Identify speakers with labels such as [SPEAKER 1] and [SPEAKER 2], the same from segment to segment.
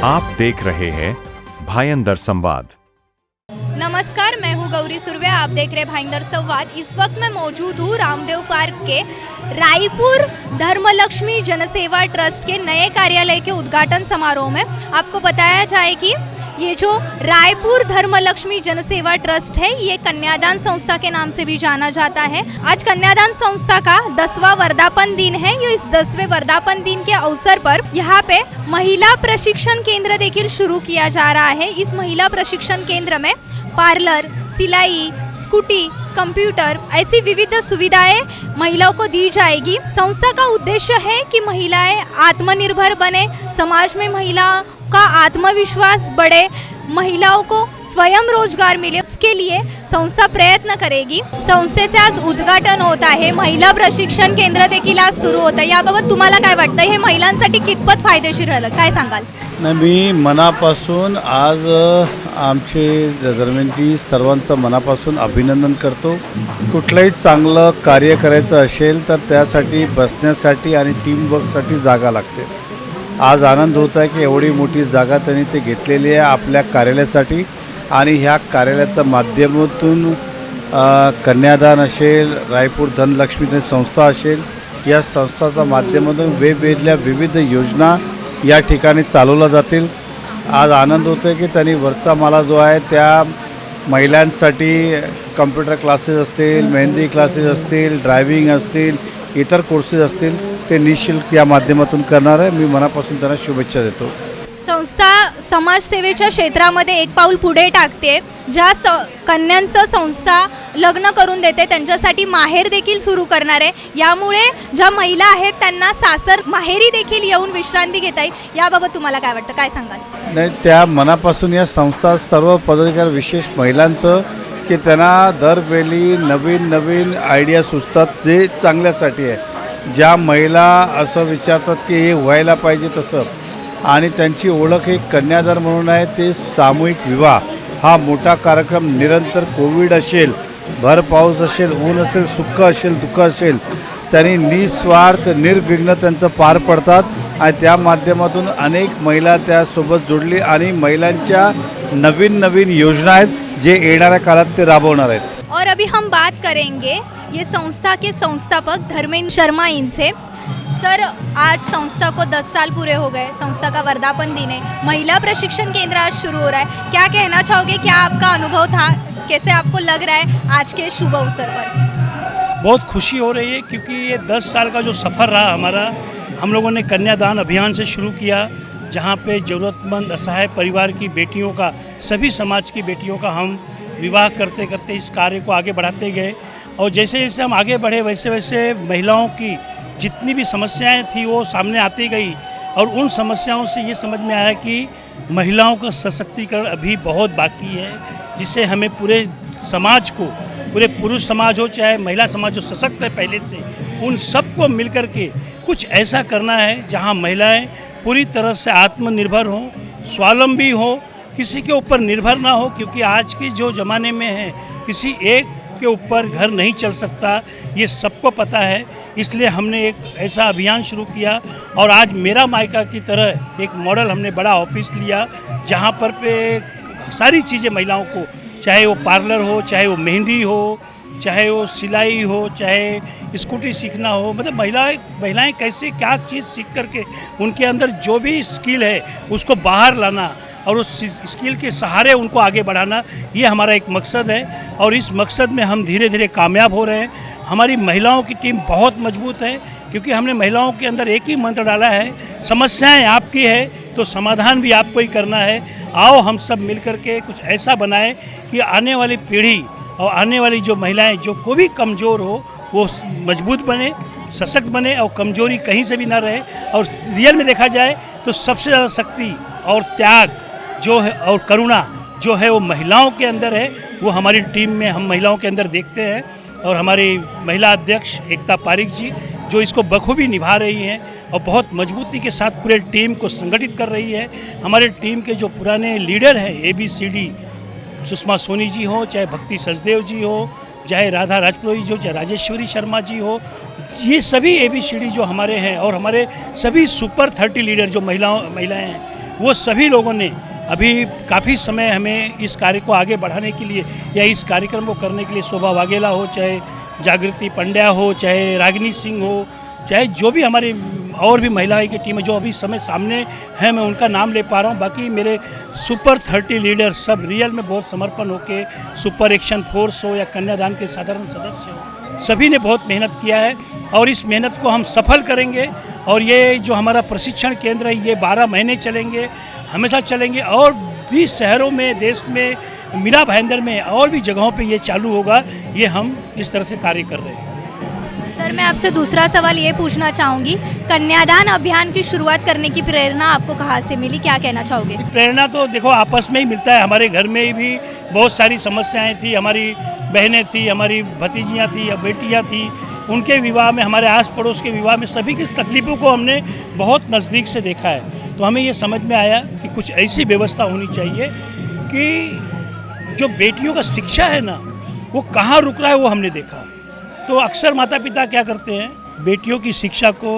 [SPEAKER 1] आप देख रहे हैं भाईंदर संवाद।
[SPEAKER 2] नमस्कार, मैं हूँ गौरी सुर्वे। आप देख रहे हैं भाईंदर संवाद। इस वक्त मैं मौजूद हूँ रामदेव पार्क के रायपुर धर्मलक्ष्मी जनसेवा ट्रस्ट के नए कार्यालय के उद्घाटन समारोह में। आपको बताया जाए कि ये जो रायपुर धर्मलक्ष्मी जनसेवा ट्रस्ट है, ये कन्यादान संस्था के नाम से भी जाना जाता है। आज कन्यादान संस्था का 10वां वर्धापन दिन है। ये इस 10वें वर्धापन दिन के अवसर पर यहाँ पे महिला प्रशिक्षण केंद्र देखिल शुरू किया जा रहा है। इस महिला प्रशिक्षण केंद्र में पार्लर, सिलाई, स्कूटी, कंप्यूटर ऐसी विविध सुविधाएं महिलाओं को दी जाएगी। संस्था का उद्देश्य है कि महिलाएं आत्मनिर्भर बने, समाज में महिलाओं का आत्मविश्वास बढ़े, महिलाओं को स्वयं रोजगार मिले। इसके लिए संस्था प्रयत्न करेगी। संस्थेचे आज उद्घाटन होत आहे। महिला प्रशिक्षण केंद्र देखील आज सुरू होत आहे। याबाबत तुम्हाला काय वाटतं, हे महिलांसाठी कितपत फायदेशीर राहिलं, काय सांगाल?
[SPEAKER 3] नाही, मी मनापासून आज आमचे दरम्यानची सर्वांचं मनापासून अभिनंदन करतो। कुठलंही चांगलं कार्य करायचं असेल तर त्यासाठी बसण्यासाठी आणि टीमवर्कसाठी जागा लागते। आज आनंद होत आहे की एवढी मोठी जागा त्यांनी ते घेतलेली आहे आपल्या कार्यालयासाठी आणि ह्या कार्यालयाच्या माध्यमातून कन्यादान असेल, रायपूर धनलक्ष्मी संस्था असेल, या संस्थाच्या माध्यमातून वेगवेगळ्या विविध योजना या ठिकाणी चालवल्या जातील। आज आनंद होतो की त्यांनी वरचा माला जो आहे त्या महिलांसाठी कम्प्युटर क्लासेस असतील, मेहंदी क्लासेस असतील, ड्रायव्हिंग असतील, इतर कोर्सेस असतील, ते निःशुल्क या माध्यमातून करणार आहे। मी मनापासून त्यांना शुभेच्छा देतो।
[SPEAKER 2] संस्था समाजसेवेच्या क्षेत्रामध्ये एक पाऊल पुढे टाकते। ज्या कन्यांचं संस्था लग्न करून देते त्यांच्यासाठी माहेर देखील सुरू करणार आहे। यामुळे ज्या महिला आहेत त्यांना सासर माहेरी देखील येऊन विश्रांती घेता येईल। याबाबत तुम्हाला काय वाटतं, काय सांगाल?
[SPEAKER 3] नाही, त्या मनापासून या संस्था सर्व पदाधिकारी विशेष महिलांचं की त्यांना दरवेळी नवीन नवीन आयडिया सुचतात, ते चांगल्यासाठी आहे। ज्या महिला असं विचारतात की हे व्हायला पाहिजे तसं, आणि त्यांची ओळख एक कन्यादान म्हणून आहे। ते सामूहिक विवाह हा मोठा कार्यक्रम निरंतर कोविड असेल, भर पाऊस असेल, ऊन असेल, सुख असेल, दुःख असेल, त्यांनी निस्वार्थ निर्विघ्न त्यांचं पार पडतात आणि त्या माध्यमातून अनेक महिला त्यासोबत जोडली आणि महिलांच्या नवीन नवीन योजना आहेत जे येणाऱ्या काळात ते राबवणार आहेत।
[SPEAKER 2] और अभी हम बात करेंगे ये संस्था के संस्थापक धर्मेंद्र शर्मा इनसे। सर, आज संस्था को 10 साल पूरे हो गए, संस्था का वर्धापन दिन है, महिला प्रशिक्षण केंद्र आज शुरू हो रहा है। क्या कहना चाहोगे, क्या आपका अनुभव था, कैसे आपको लग रहा है आज के शुभ अवसर पर?
[SPEAKER 4] बहुत खुशी हो रही है क्योंकि ये 10 साल का जो सफ़र रहा हमारा, हम लोगों ने कन्यादान अभियान से शुरू किया, जहाँ पे ज़रूरतमंद असहाय परिवार की बेटियों का, सभी समाज की बेटियों का हम विवाह करते करते इस कार्य को आगे बढ़ाते गए। और जैसे जैसे हम आगे बढ़े वैसे वैसे महिलाओं की जितनी भी समस्याएं थी वो सामने आती गई, और उन समस्याओं से ये समझ में आया कि महिलाओं का सशक्तिकरण अभी बहुत बाकी है, जिससे हमें पूरे समाज को, पूरे पुरुष समाज हो चाहे महिला समाज जो सशक्त है पहले से, उन सबको मिलकर के कुछ ऐसा करना है जहां महिलाएं पूरी तरह से आत्मनिर्भर हों, स्वावलंबी हो, किसी के ऊपर निर्भर ना हो। क्योंकि आज के जो ज़माने में है किसी एक के ऊपर घर नहीं चल सकता, ये सबको पता है। इसलिए हमने एक ऐसा अभियान शुरू किया और आज मेरा मायका की तरह एक मॉडल हमने बड़ा ऑफिस लिया, जहाँ पर पे सारी चीज़ें महिलाओं को, चाहे वो पार्लर हो, चाहे वो मेहंदी हो, चाहे वो सिलाई हो, चाहे स्कूटी सीखना हो, मतलब महिलाएं कैसे क्या चीज़ सीख करके उनके अंदर जो भी स्किल है उसको बाहर लाना और उस स्किल के सहारे उनको आगे बढ़ाना, ये हमारा एक मकसद है। और इस मकसद में हम धीरे धीरे कामयाब हो रहे हैं। हमारी महिलाओं की टीम बहुत मजबूत है क्योंकि हमने महिलाओं के अंदर एक ही मंत्र डाला है, समस्याएं आपकी है तो समाधान भी आपको ही करना है। आओ हम सब मिलकर के कुछ ऐसा बनाएं कि आने वाली पीढ़ी और आने वाली जो महिलाएं जो कोई भी कमज़ोर हो वो मजबूत बने, सशक्त बने और कमजोरी कहीं से भी ना रहे। और रियल में देखा जाए तो सबसे ज़्यादा शक्ति और त्याग जो है और करुणा जो है वो महिलाओं के अंदर है, वो हमारी टीम में हम महिलाओं के अंदर देखते हैं। और हमारी महिला अध्यक्ष एकता पारिक जी जो इसको बखूबी निभा रही हैं और बहुत मजबूती के साथ पूरे टीम को संगठित कर रही है। हमारे टीम के जो पुराने लीडर हैं ABCD, सुषमा सोनी जी हो, चाहे भक्ति सचदेव जी हो, चाहे राधा राजपुरोहित जी हो, चाहे राजेश्वरी शर्मा जी हो, ये सभी ABCD जो हमारे हैं और हमारे सभी सुपर 30 लीडर जो महिलाएं हैं वो सभी लोगों ने अभी काफ़ी समय हमें इस कार्य को आगे बढ़ाने के लिए या इस कार्यक्रम को करने के लिए, शोभा वाघेला हो, चाहे जागृति पंड्या हो, चाहे रागिनी सिंह हो, चाहे जो भी हमारी और भी महिलाएं की टीम है जो अभी समय सामने है, मैं उनका नाम ले पा रहा हूँ। बाकी मेरे सुपर 30 लीडर सब रियल में बहुत समर्पण होके, सुपर एक्शन फोर्स हो या कन्यादान के साधारण सदस्य हो, सभी ने बहुत मेहनत किया है और इस मेहनत को हम सफल करेंगे। और ये जो हमारा प्रशिक्षण केंद्र है ये 12 महीने चलेंगे, हमेशा चलेंगे और भी शहरों में, देश में, मीरा भाईंदर में और भी जगहों पे ये चालू होगा। ये हम इस तरह से कार्य कर रहे हैं।
[SPEAKER 2] सर, मैं आपसे दूसरा सवाल ये पूछना चाहूँगी, कन्यादान अभियान की शुरुआत करने की प्रेरणा आपको कहाँ से मिली, क्या कहना चाहोगे?
[SPEAKER 4] प्रेरणा तो देखो आपस में ही मिलता है। हमारे घर में भी बहुत सारी समस्याएं थी, हमारी बहनें थी, हमारी भतीजियाँ थी या बेटियाँ थी, उनके विवाह में, हमारे आस पड़ोस के विवाह में सभी की तकलीफ़ों को हमने बहुत नज़दीक से देखा है। तो हमें ये समझ में आया कि कुछ ऐसी व्यवस्था होनी चाहिए कि जो बेटियों का शिक्षा है ना वो कहाँ रुक रहा है, वो हमने देखा। तो अक्सर माता पिता क्या करते हैं, बेटियों की शिक्षा को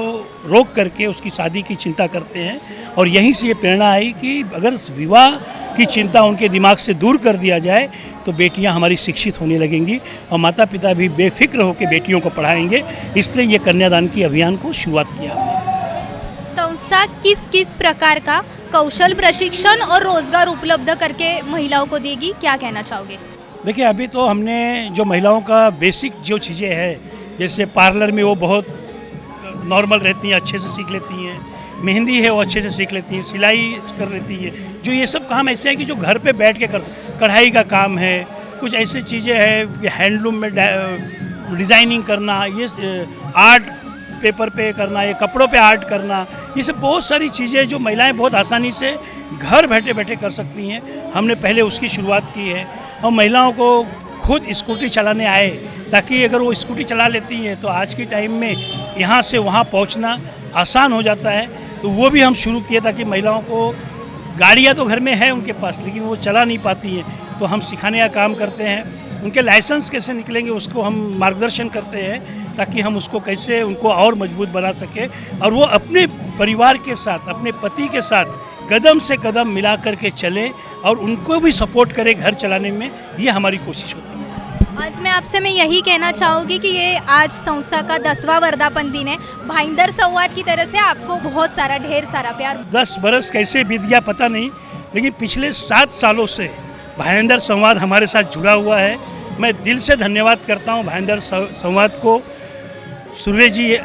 [SPEAKER 4] रोक करके उसकी शादी की चिंता करते हैं और यहीं से ये प्रेरणा आई कि अगर विवाह की चिंता उनके दिमाग से दूर कर दिया जाए तो बेटियां हमारी शिक्षित होने लगेंगी और माता पिता भी बेफिक्र होकर बेटियों को पढ़ाएंगे। इसलिए ये कन्यादान की अभियान को शुरुआत किया।
[SPEAKER 2] संस्था किस किस प्रकार का कौशल प्रशिक्षण और रोजगार उपलब्ध करके महिलाओं को देगी, क्या कहना चाहोगे?
[SPEAKER 4] देखिए, अभी तो हमने जो महिलाओं का बेसिक जो चीज़ें हैं, जैसे पार्लर में वो बहुत नॉर्मल रहती हैं, अच्छे से सीख लेती हैं, मेहंदी है वो अच्छे से सीख लेती हैं, सिलाई कर लेती है। जो ये सब काम ऐसे हैं कि जो घर पे बैठ के कर, कढ़ाई का काम है, कुछ ऐसी चीज़ें हैं, हैंडलूम में डिज़ाइनिंग करना, ये आर्ट पेपर पे करना, ये कपड़ों पे आर्ट करना, ये सब बहुत सारी चीज़ें जो महिलाएं बहुत आसानी से घर बैठे बैठे कर सकती हैं। हमने पहले उसकी शुरुआत की है और महिलाओं को खुद स्कूटी चलाने आए, ताकि अगर वो स्कूटी चला लेती हैं तो आज के टाइम में यहाँ से वहाँ पहुँचना आसान हो जाता है। तो वो भी हम शुरू किए ताकि महिलाओं को, गाड़ियाँ तो घर में है उनके पास लेकिन वो चला नहीं पाती हैं, तो हम सिखाने का काम करते हैं। उनके लाइसेंस कैसे निकलेंगे उसको हम मार्गदर्शन करते हैं ताकि हम उसको कैसे उनको और मजबूत बना सके और वो अपने परिवार के साथ, अपने पति के साथ कदम से कदम मिला करके चले और उनको भी सपोर्ट करें घर चलाने में। ये हमारी कोशिश होती है।
[SPEAKER 2] अंत में आपसे मैं यही कहना चाहूँगी कि ये आज संस्था का 10वां वर्धापन दिन है। भाईंदर संवाद की तरह से आपको बहुत सारा, ढेर सारा प्यार।
[SPEAKER 4] 10 बरस कैसे बीत गया पता नहीं, लेकिन पिछले 7 सालों से भाईंदर संवाद हमारे साथ जुड़ा हुआ है। मैं दिल से धन्यवाद करता हूँ भाईंदर संवाद को। सुर्वे जी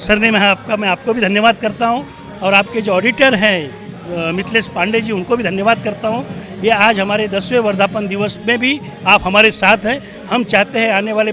[SPEAKER 4] सरनेम है आपका, मैं आपको भी धन्यवाद करता हूँ और आपके जो ऑडिटर हैं मिथिलेश पांडे जी, उनको भी धन्यवाद करता हूँ। ये आज हमारे 10वें वर्धापन दिवस में भी आप हमारे साथ हैं। हम चाहते हैं आने वाले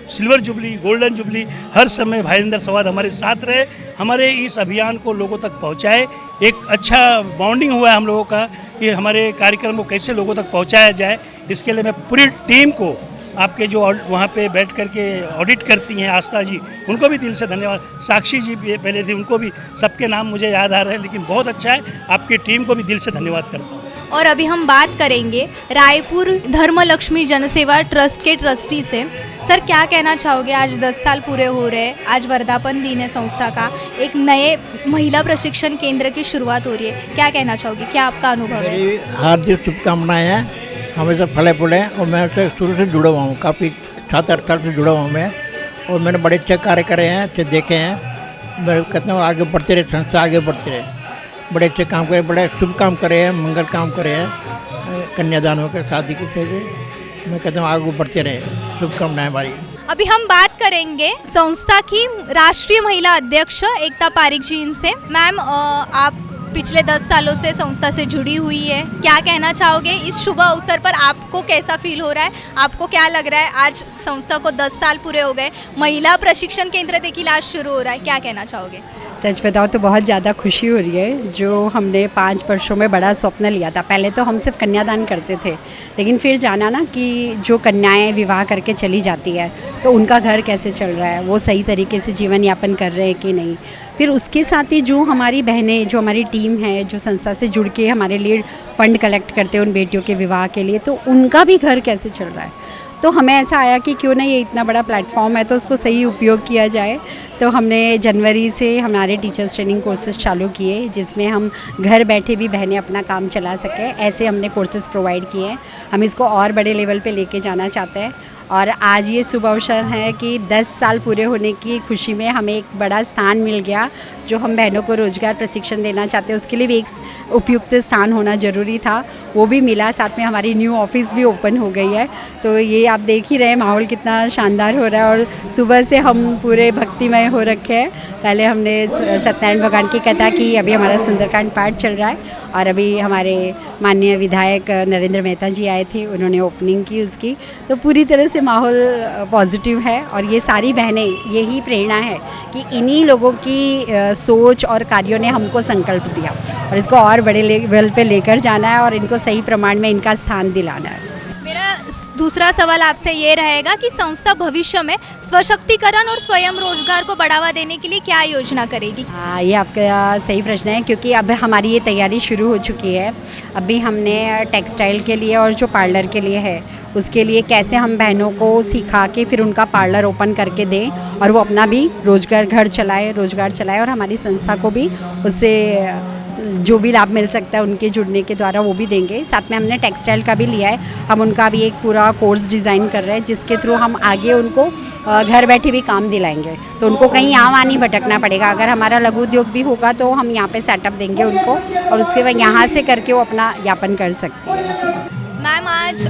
[SPEAKER 4] सिल्वर जुबली, गोल्डन जुबली, हर समय भाईंदर संवाद हमारे साथ रहे, हमारे इस अभियान को लोगों तक पहुँचाए। एक अच्छा बॉन्डिंग हुआ है हम लोगों का कि हमारे कार्यक्रम को कैसे लोगों तक पहुँचाया जाए। इसके लिए मैं पूरी टीम को, आपके जो वहाँ पे बैठ कर के ऑडिट करती हैं आस्था जी, उनको भी दिल से धन्यवाद। साक्षी जी भी पहले थी, उनको भी, सबके नाम मुझे याद आ रहे हैं, लेकिन बहुत अच्छा है। आपकी टीम को भी दिल से धन्यवाद करता हूँ।
[SPEAKER 2] और अभी हम बात करेंगे रायपुर धर्मलक्ष्मी जनसेवा ट्रस्ट के ट्रस्टी से। सर, क्या कहना चाहोगे, आज 10 साल पूरे हो रहे हैं, आज वर्धापन दिन है संस्था का, एक नए महिला प्रशिक्षण केंद्र की शुरुआत हो रही है, क्या कहना चाहोगे, क्या आपका अनुभव है?
[SPEAKER 5] मेरी हार्दिक शुभकामनाएं हैं, हमेशा फले फूले। और मैं उससे शुरू से जुड़ा हुआ हूँ, काफ़ी 7-8 साल से जुड़ा हुआ हूँ मैं, और मैंने बड़े अच्छे कार्य करे हैं, अच्छे देखे हैं। मैं कहता हूँ आगे बढ़ते रहे, संस्था आगे बढ़ते रहे, बड़े अच्छे काम करे, बड़े शुभ काम करे हैं, मंगल काम करे हैं, कन्यादान होकर शादी के से। मैं कहता हूँ आगे बढ़ते रहे, शुभकामनाएं हमारी।
[SPEAKER 2] अभी हम बात करेंगे संस्था की राष्ट्रीय महिला अध्यक्ष एकता पारिक जी इनसे। मैम, आप पिछले 10 सालों से संस्था से जुड़ी हुई है, क्या कहना चाहोगे इस शुभ अवसर पर? आपको कैसा फील हो रहा है, आपको क्या लग रहा है? आज संस्था को 10 साल पूरे हो गए, महिला प्रशिक्षण केंद्र देखिए आज शुरू हो रहा है, क्या कहना चाहोगे?
[SPEAKER 6] सच बताओ तो बहुत ज़्यादा खुशी हो रही है। जो हमने 5 वर्षों में बड़ा स्वप्न लिया था, पहले तो हम सिर्फ कन्यादान करते थे, लेकिन फिर जाना ना कि जो कन्याएं विवाह करके चली जाती है तो उनका घर कैसे चल रहा है, वो सही तरीके से जीवन यापन कर रहे हैं कि नहीं। फिर उसके साथ ही जो हमारी बहनें, जो हमारी टीम है, जो संस्था से जुड़ के हमारे लिए फ़ंड कलेक्ट करते हैं उन बेटियों के विवाह के लिए, तो उनका भी घर कैसे चल रहा है। तो हमें ऐसा आया कि क्यों ना ये इतना बड़ा प्लेटफॉर्म है तो उसको सही उपयोग किया जाए। तो हमने जनवरी से हमारे टीचर्स ट्रेनिंग कोर्सेज चालू किए, जिसमें हम घर बैठे भी बहनें अपना काम चला सकें, ऐसे हमने कोर्सेज प्रोवाइड किए हैं। हम इसको और बड़े लेवल पे लेके जाना चाहते हैं और आज ये शुभ अवसर है कि 10 साल पूरे होने की खुशी में हमें एक बड़ा स्थान मिल गया। जो हम बहनों को रोज़गार प्रशिक्षण देना चाहते हैं उसके लिए भी एक उपयुक्त स्थान होना ज़रूरी था, वो भी मिला। साथ में हमारी न्यू ऑफिस भी ओपन हो गई है। तो ये आप देख ही रहे हैं माहौल कितना शानदार हो रहा है और सुबह से हम पूरे भक्तिमय हो रखे हैं। पहले हमने सत्यनारायण भगवान की कथा की, अभी हमारा सुंदरकांड पाठ चल रहा है और अभी हमारे माननीय विधायक नरेंद्र मेहता जी आए थे, उन्होंने ओपनिंग की उसकी। तो पूरी तरह से माहौल पॉजिटिव है और ये सारी बहनें, यही प्रेरणा है कि इन्हीं लोगों की सोच और कार्यों ने हमको संकल्प दिया और इसको और बड़े लेवल पे लेकर जाना है और इनको सही प्रमाण में इनका स्थान दिलाना है।
[SPEAKER 2] मेरा दूसरा सवाल आपसे ये रहेगा कि संस्था भविष्य में स्वशक्तिकरण और स्वयं रोजगार को बढ़ावा देने के लिए क्या योजना करेगी?
[SPEAKER 6] हाँ, ये आपका सही प्रश्न है क्योंकि अब हमारी ये तैयारी शुरू हो चुकी है। अभी हमने टेक्सटाइल के लिए और जो पार्लर के लिए है उसके लिए कैसे हम बहनों को सिखा के फिर उनका पार्लर ओपन करके दें और वो अपना भी रोजगार चलाए और हमारी संस्था को भी उससे जो भी लाभ मिल सकता है उनके जुड़ने के द्वारा वो भी देंगे। साथ में हमने टेक्सटाइल का भी लिया है, हम उनका भी एक पूरा कोर्स डिज़ाइन कर रहे हैं जिसके थ्रू हम आगे उनको घर बैठे भी काम दिलाएंगे, तो उनको कहीं यहाँ नहीं भटकना पड़ेगा। अगर हमारा लघु उद्योग भी होगा तो हम यहाँ पे सेटअप देंगे उनको और उसके बाद यहाँ से करके वो अपना यापन कर सकते हैं।
[SPEAKER 2] मैम, आज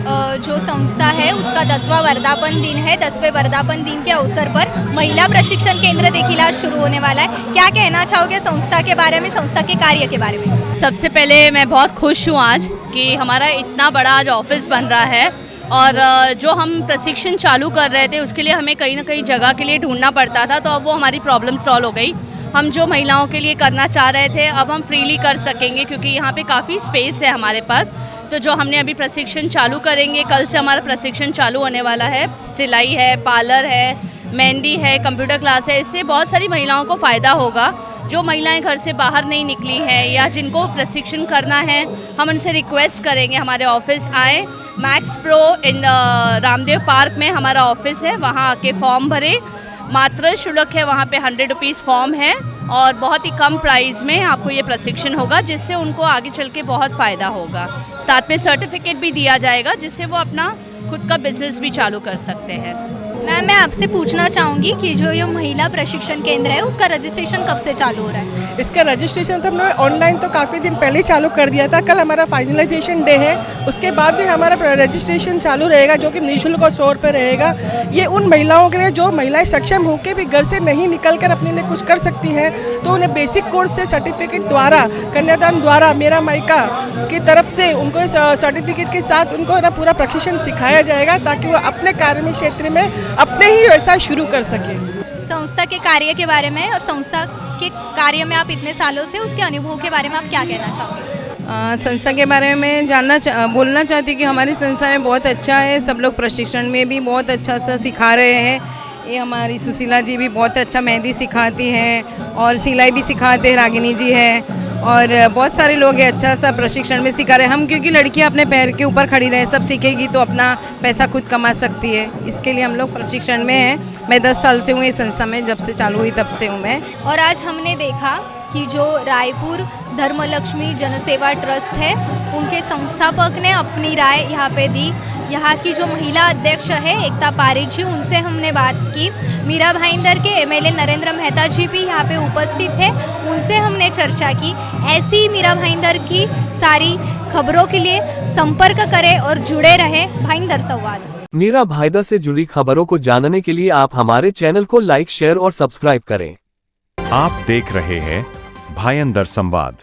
[SPEAKER 2] जो संस्था है उसका 10वां वर्धापन दिन है। 10वें वर्धापन दिन के अवसर पर महिला प्रशिक्षण केंद्र देखिला आज शुरू होने वाला है। क्या कहना चाहोगे संस्था के बारे में, संस्था के कार्य के बारे में?
[SPEAKER 7] सबसे पहले मैं बहुत खुश हूँ आज कि हमारा इतना बड़ा आज ऑफिस बन रहा है और जो हम प्रशिक्षण चालू कर रहे थे उसके लिए हमें कहीं ना कहीं जगह के लिए ढूंढना पड़ता था, तो अब वो हमारी प्रॉब्लम सॉल्व हो गई। हम जो महिलाओं के लिए करना चाह रहे थे अब हम फ्रीली कर सकेंगे क्योंकि यहाँ पे काफ़ी स्पेस है हमारे पास। तो जो हमने अभी प्रशिक्षण चालू करेंगे, कल से हमारा प्रशिक्षण चालू होने वाला है। सिलाई है, पार्लर है, मेहंदी है, कंप्यूटर क्लास है। इससे बहुत सारी महिलाओं को फ़ायदा होगा। जो महिलाएं घर से बाहर नहीं निकली हैं या जिनको प्रशिक्षण करना है, हम उनसे रिक्वेस्ट करेंगे हमारे ऑफिस आए। Max pro in Ramdev park में हमारा ऑफिस है, वहाँ आके फॉर्म भरें। मात्र शुल्क है वहाँ पे 100 रुपीज़ फॉर्म है और बहुत ही कम प्राइस में आपको ये प्रशिक्षण होगा जिससे उनको आगे चल के बहुत फ़ायदा होगा। साथ में सर्टिफिकेट भी दिया जाएगा जिससे वो अपना खुद का बिजनेस भी चालू कर सकते हैं।
[SPEAKER 2] मैम, मैं आपसे पूछना चाहूँगी कि जो ये महिला प्रशिक्षण केंद्र है उसका रजिस्ट्रेशन कब से चालू हो रहा है?
[SPEAKER 8] इसका रजिस्ट्रेशन तो हमने ऑनलाइन तो काफ़ी दिन पहले ही चालू कर दिया था। कल हमारा फाइनलाइजेशन डे है, उसके बाद भी हमारा रजिस्ट्रेशन चालू रहेगा जो कि निःशुल्क और 100 रुपये रहेगा। ये उन महिलाओं के लिए जो महिलाएं सक्षम होकर भी घर से नहीं निकल कर अपने लिए कुछ कर सकती हैं, तो उन्हें बेसिक कोर्स से सर्टिफिकेट द्वारा, कन्यादान द्वारा, मेरा मायका की तरफ से उनको सर्टिफिकेट के साथ उनको ना पूरा प्रशिक्षण सिखाया जाएगा ताकि वो अपने कार्य क्षेत्र में अपने ही व्यवसाय शुरू कर सके।
[SPEAKER 2] संस्था के कार्य के बारे में और संस्था के कार्य में आप इतने सालों से, उसके अनुभव के बारे में आप क्या कहना चाहोगे?
[SPEAKER 9] संस्था के बारे में बोलना चाहती कि हमारी संस्था में बहुत अच्छा है। सब लोग प्रशिक्षण में भी बहुत अच्छा सा सिखा रहे हैं। ये हमारी सुशीला जी भी बहुत अच्छा मेहंदी सिखाती हैं और सिलाई भी सिखाते हैं, रागिनी जी है और बहुत सारे लोग हैं अच्छा सा प्रशिक्षण में सिखा रहे हैं। हम क्योंकि लड़कियां अपने पैर के ऊपर खड़ी रहे, सब सीखेगी तो अपना पैसा खुद कमा सकती है, इसके लिए हम लोग प्रशिक्षण में हैं। मैं 10 साल से हूँ इस संस्था में, जब से चालू हुई तब से हूँ मैं।
[SPEAKER 2] और आज हमने देखा कि जो रायपुर धर्मलक्ष्मी जनसेवा ट्रस्ट है उनके संस्थापक ने अपनी राय यहाँ पे दी। यहाँ की जो महिला अध्यक्ष है एकता पारिक जी, उनसे हमने बात की। मीरा भाईंदर के एमएलए नरेंद्र मेहता जी भी यहाँ पे उपस्थित थे, उनसे हमने चर्चा की। ऐसी मीरा भाईंदर की सारी खबरों के लिए संपर्क करें और जुड़े रहें भाईंदर संवाद।
[SPEAKER 10] मीरा भाईंदर से जुड़ी खबरों को जानने के लिए आप हमारे चैनल को लाइक, शेयर और सब्सक्राइब करें।
[SPEAKER 1] आप देख रहे हैं भाईंदर संवाद।